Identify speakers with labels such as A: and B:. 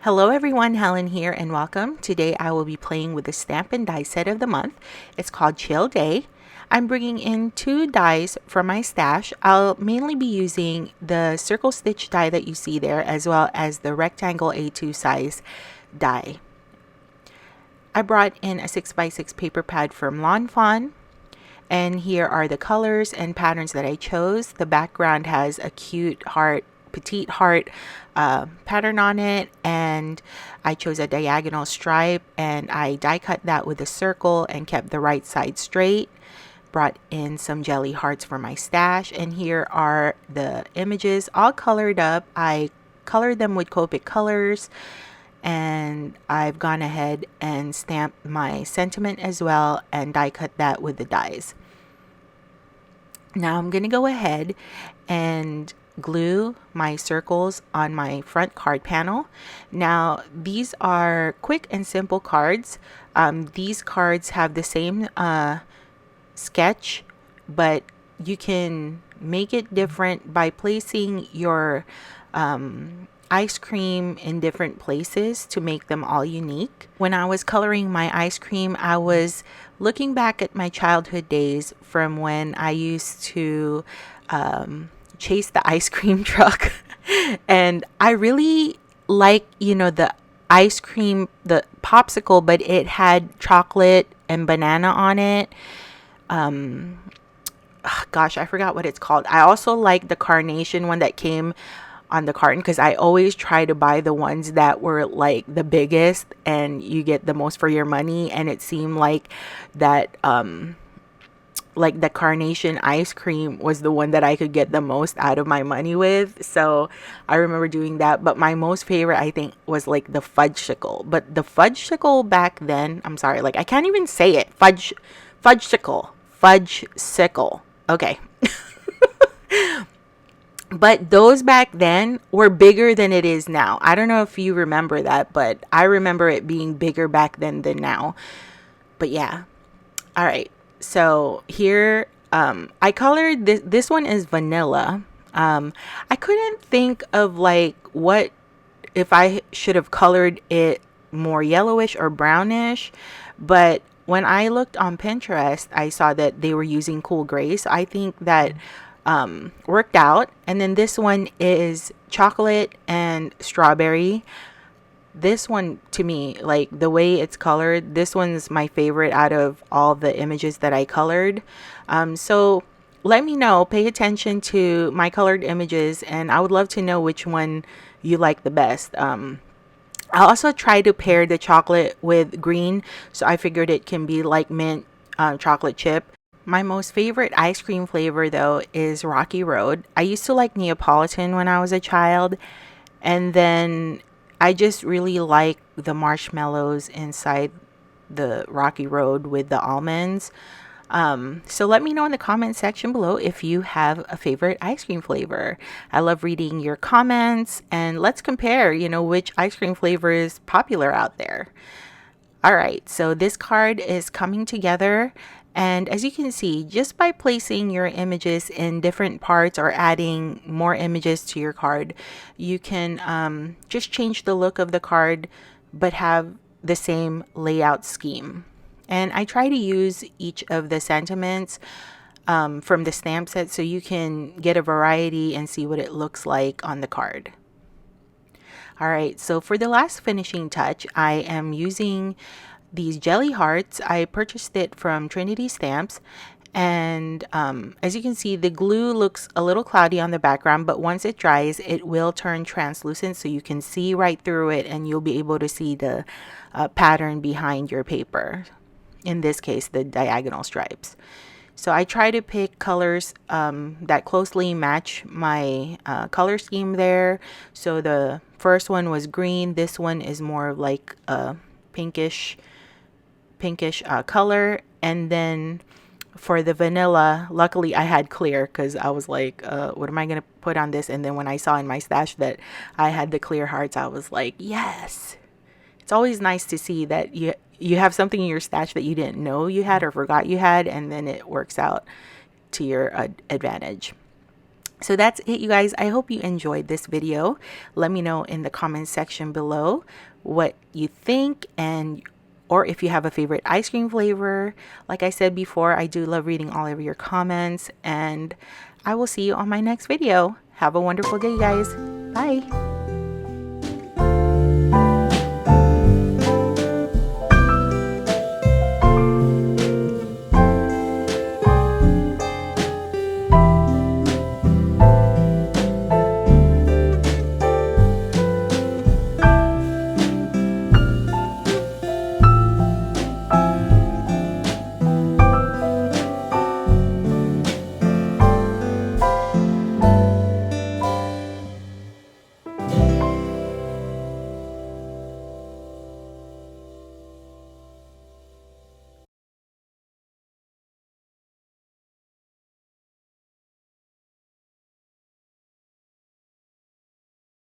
A: Hello everyone, Helen here and welcome. Today I will be playing with the stamp and die set of the month. It's called Chill Day. I'm bringing in 2 dies from my stash. I'll mainly be using the circle stitch die that you see there as well as the rectangle A2 size die. I brought in a 6x6 paper pad from Fawn. And here are the colors and patterns that I chose. The background has a cute heart, petite heart pattern on it, and I chose a diagonal stripe and I die cut that with a circle and kept the right side straight. Brought in some jelly hearts for my stash, and here are the images all colored up. I colored them with Copic colors, and I've gone ahead and stamped my sentiment as well and die cut that with the dies. Now I'm going to go ahead and glue my circles on my front card panel. Now these are quick and simple cards. These cards have the same sketch, but you can make it different by placing your ice cream in different places to make them all unique. When I was coloring my ice cream, I was looking back at my childhood days from when I used to chase the ice cream truck. And I really like, the ice cream, the popsicle, but it had chocolate and banana on it. Gosh, I forgot what it's called. I also like the carnation one that came on the carton because I always try to buy the ones that were like the biggest and you get the most for your money, and it seemed like that like the carnation ice cream was the one that I could get the most out of my money with. So I remember doing that, but my most favorite I think was like the fudgesicle. But the fudgesicle back then, I'm sorry, like I can't even say it. Fudgesicle. Okay. But those back then were bigger than it is now. I don't know if you remember that, but I remember it being bigger back then than now. But yeah. All right. So here, I colored this. This one is vanilla. I couldn't think of like what if I should have colored it more yellowish or brownish, but when I looked on Pinterest, I saw that they were using cool gray. So I think that worked out. And then this one is chocolate and strawberry. This one, to me, like the way it's colored, this one's my favorite out of all the images that I colored. So let me know, pay attention to my colored images, and I would love to know which one you like the best. I also try to pair the chocolate with green, so I figured it can be like mint chocolate chip. My most favorite ice cream flavor, though, is Rocky Road. I used to like Neapolitan when I was a child, and then I just really like the marshmallows inside the Rocky Road with the almonds. So let me know in the comment section below if you have a favorite ice cream flavor. I love reading your comments, and let's compare, which ice cream flavor is popular out there. All right, so this card is coming together. And as you can see, just by placing your images in different parts or adding more images to your card, you can just change the look of the card but have the same layout scheme. And I try to use each of the sentiments from the stamp set so you can get a variety and see what it looks like on the card. All right, so for the last finishing touch, I am using these jelly hearts. I purchased it from Trinity Stamps, and as you can see, the glue looks a little cloudy on the background, but once it dries it will turn translucent, so you can see right through it and you'll be able to see the pattern behind your paper, in this case the diagonal stripes. So I try to pick colors that closely match my color scheme there. So the first one was green, this one is more like a pinkish color, and then for the vanilla, luckily I had clear because I was like, what am I gonna put on this? And then when I saw in my stash that I had the clear hearts, I was like, yes. It's always nice to see that you have something in your stash that you didn't know you had or forgot you had, and then it works out to your advantage. So that's it, you guys. I hope you enjoyed this video. Let me know in the comment section below what you think, and or if you have a favorite ice cream flavor. Like I said before, I do love reading all of your comments, and I will see you on my next video. Have a wonderful day, guys. Bye.